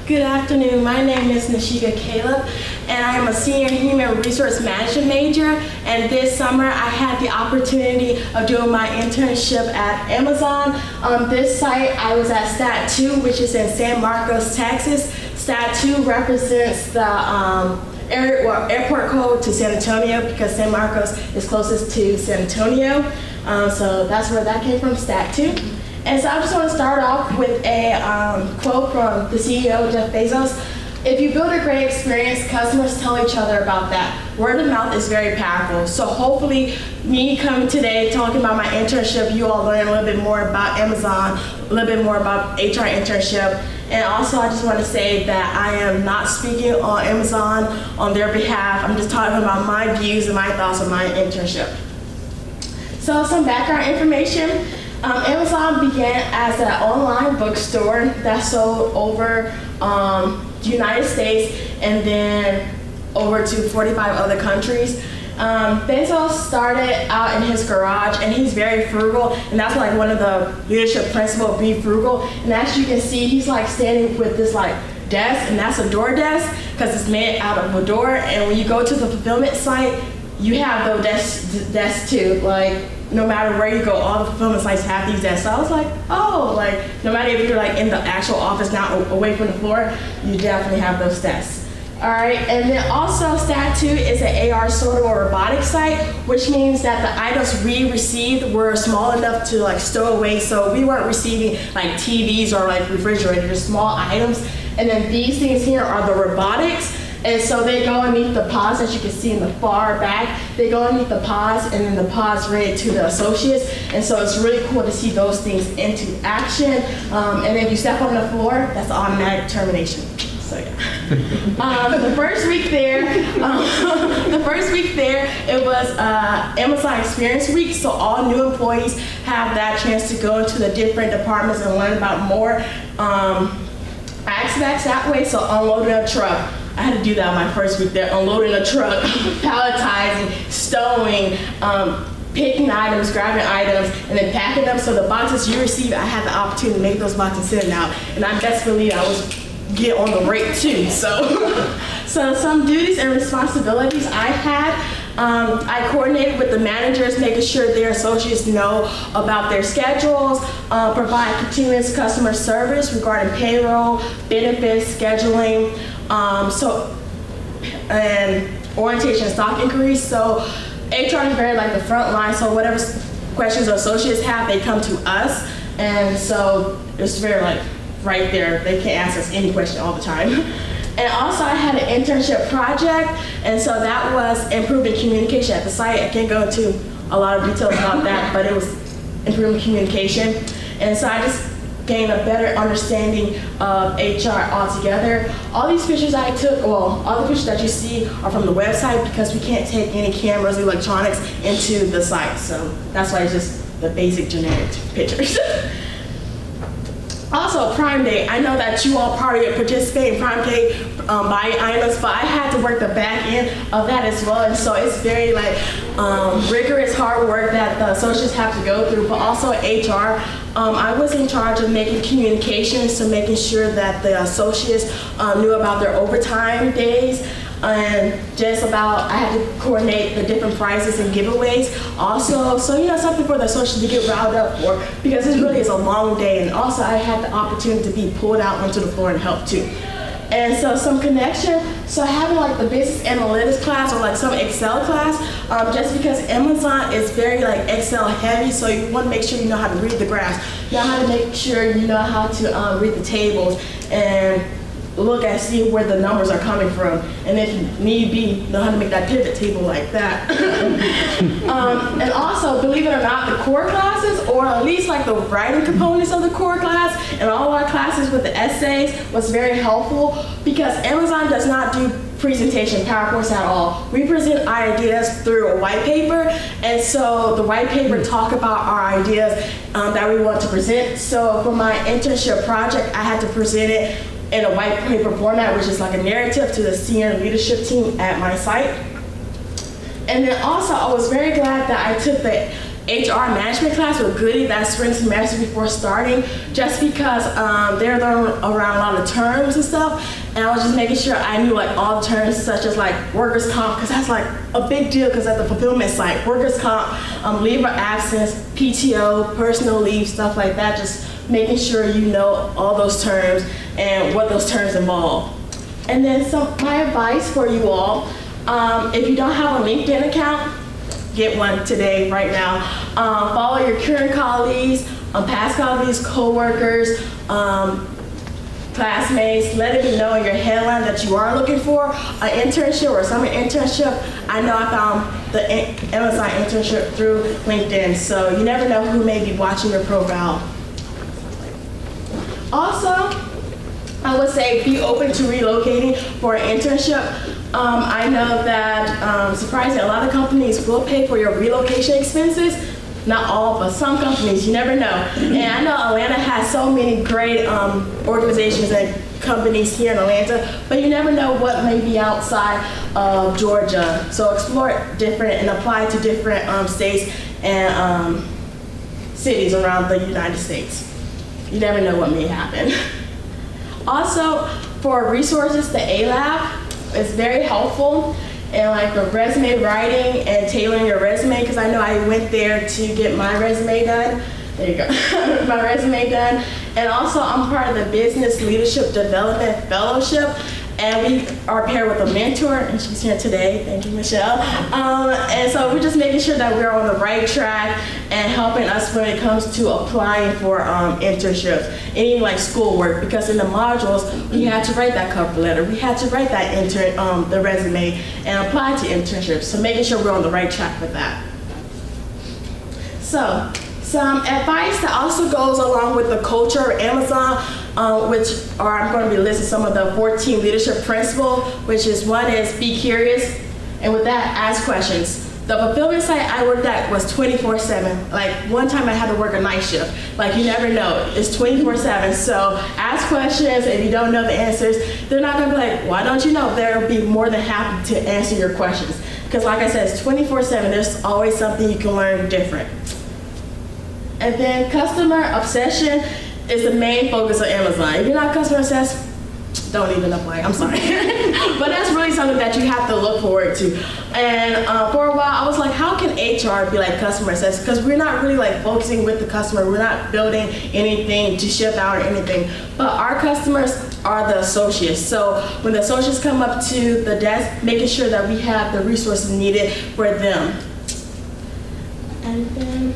Good afternoon. My name is Nesheika Caleb, and I am a senior human resource management major. And this summer, I had the opportunity of doing my internship at Amazon. On this site, I was at Stat 2, which is in San Marcos, Texas. Stat 2 represents the airport code to San Antonio because San Marcos is closest to San Antonio. So that's where that came from, Stat 2. And so I just want to start off with a quote from the CEO, Jeff Bezos. If you build a great experience, customers tell each other about that. Word of mouth is very powerful. So hopefully me coming today, talking about my internship, you all learn a little bit more about Amazon, a little bit more about HR internship. And also I just want to say that I am not speaking on Amazon on their behalf. I'm just talking about my views and my thoughts on my internship. So some background information. Amazon began as an online bookstore that sold over the United States and then over to 45 other countries. Bezos started out in his garage, and he's very frugal, and that's like one of the leadership principles, be frugal. And as you can see, he's like standing with this like desk, and that's a door desk because it's made out of a door. And when you go to the fulfillment site, you have those desks too. Like no matter where you go, all the fulfillment sites have these desks. So I was like, oh, like no matter if you're like in the actual office, not away from the floor, you definitely have those desks. All right, and then also Stat 2 is an AR sortable robotics site, which means that the items we received were small enough to like stow away. So we weren't receiving like TVs or like refrigerators, just small items. And then these things here are the robotics. And so they go underneath the pods, as you can see in the far back. They go underneath the pods, and then the pods ready to the associates. And so it's really cool to see those things into action. And if you step on the floor, that's automatic termination. So yeah. The first week there, it was Amazon Experience Week. So all new employees have that chance to go into the different departments and learn about more aspects that way. So unloading a truck. I had to do that on my first week there, unloading a truck, palletizing, stowing, picking items, grabbing items, and then packing them. So the boxes you receive, I had the opportunity to make those boxes send out. And I best believe I was get on the rate too. So some duties and responsibilities I had. I coordinated with the managers, making sure their associates know about their schedules, provide continuous customer service regarding payroll, benefits, scheduling, and orientation and stock inquiries. So HR is very like the front line, so whatever questions associates have, they come to us. And so it's very like right there, they can't ask us any question all the time. And also I had an internship project, and so that was improving communication at the site. I can't go into a lot of details about that, but it was improving communication. And so I just gained a better understanding of HR altogether. All these pictures I took, well, all the pictures that you see are from the website because we can't take any cameras, electronics into the site. So that's why it's just the basic generic pictures. Also, Prime Day. I know that you all probably participate in Prime Day buying items, but I had to work the back end of that as well. And so it's very like rigorous, hard work that the associates have to go through, but also HR. I was in charge of making communications, so making sure that the associates knew about their overtime days. And just about, I had to coordinate the different prizes and giveaways. Also, so something for the associates to get riled up for, because it really is a long day. And also, I had the opportunity to be pulled out onto the floor and help too. And so some connection, so having like the business analytics class or like some Excel class, just because Amazon is very like Excel heavy, so you want to make sure you know how to read the graphs, you know how to make sure you know how to read the tables and look and see where the numbers are coming from, and if need be, know how to make that pivot table like that. And also, believe it or not, the core classes, or at least like the writing components of the core class, and all our classes with the essays was very helpful because Amazon does not do presentation PowerPoints at all. We present ideas through a white paper, and so the white paper talk about our ideas that we want to present. So for my internship project, I had to present it in a white paper format, which is like a narrative to the senior leadership team at my site. And then also, I was very glad that I took the HR management class with Goody that spring semester before starting, just because they're learning around a lot of terms and stuff, and I was just making sure I knew like all the terms such as like workers' comp, because that's like a big deal because at the fulfillment site, workers' comp, leave of absence, PTO, personal leave, stuff like that, just making sure you know all those terms and what those terms involve. And then my advice for you all, if you don't have a LinkedIn account, get one today, right now. Follow your current colleagues, past colleagues, co-workers, classmates. Let it be known in your headline that you are looking for an internship or summer internship. I know I found the Amazon internship through LinkedIn, so you never know who may be watching your profile. Also, I would say be open to relocating for an internship. I know that, surprisingly, a lot of companies will pay for your relocation expenses. Not all, but some companies, you never know. And I know Atlanta has so many great organizations and companies here in Atlanta, but you never know what may be outside of Georgia. So explore different and apply to different states and cities around the United States. You never know what may happen. Also, for resources, the A-Lab is very helpful in like the resume writing and tailoring your resume, because I know I went there to get my resume done. There you go, my resume done. And also, I'm part of the Business Leadership Development Fellowship, and we are paired with a mentor, and she's here today. Thank you, Michelle. And so we're just making sure that we're on the right track and helping us when it comes to applying for internships, any like schoolwork, because in the modules, we had to write that cover letter, we had to write that the resume and apply to internships. So making sure we're on the right track with that. So, some advice that also goes along with the culture of Amazon, I'm going to be listing some of the 14 leadership principles, which is one is be curious, and with that, ask questions. The fulfillment site I worked at was 24/7. Like one time I had to work a night shift. Like you never know, it's 24/7. So ask questions. If you don't know the answers, they're not gonna be like, why don't you know? They'll be more than happy to answer your questions. Because like I said, it's 24/7. There's always something you can learn different. And then customer obsession is the main focus of Amazon. If you're not customer obsessed, don't even apply, I'm sorry. But that's really something that you have to look forward to. And for a while, I was like, how can HR be like customer obsessed? Because we're not really like focusing with the customer. We're not building anything to ship out or anything. But our customers are the associates. So when the associates come up to the desk, making sure that we have the resources needed for them. And then,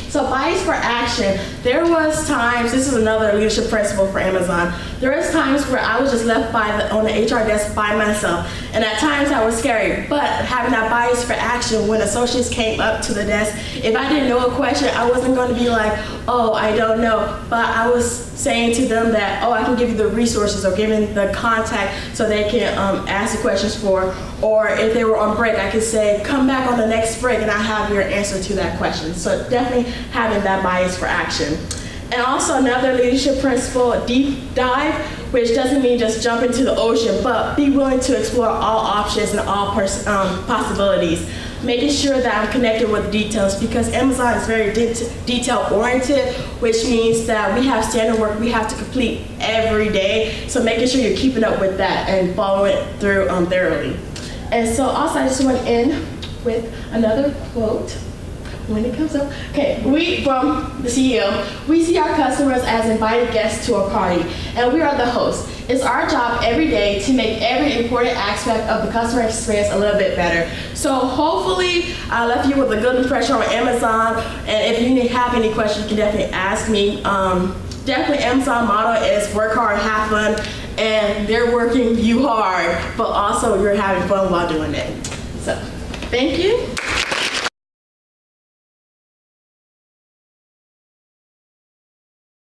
so bias for action. There was times, this is another leadership principle for Amazon, there was times where I was just left on the HR desk by myself. And at times that was scary, but having that bias for action when associates came up to the desk, if I didn't know a question, I wasn't going to be like, oh, I don't know. But I was saying to them that, oh, I can give you the resources or giving the contact so they can ask the questions for, or if they were on break, I could say, come back on the next break and I have your answer to that question. So definitely having that bias for action. And also another leadership principle, deep dive, which doesn't mean just jump into the ocean, but be willing to explore all options and all possibilities. Making sure that I'm connected with details, because Amazon is very detail oriented, which means that we have standard work we have to complete every day. So making sure you're keeping up with that and following it through thoroughly. And so also I just want to end with another quote. When it comes up, okay, we, from the CEO, we see our customers as invited guests to a party, and we are the hosts. It's our job every day to make every important aspect of the customer experience a little bit better. So hopefully I left you with a good impression on Amazon, and if you have any questions, you can definitely ask me. Definitely Amazon motto is work hard, have fun, and they're working you hard, but also you're having fun while doing it. So, thank you.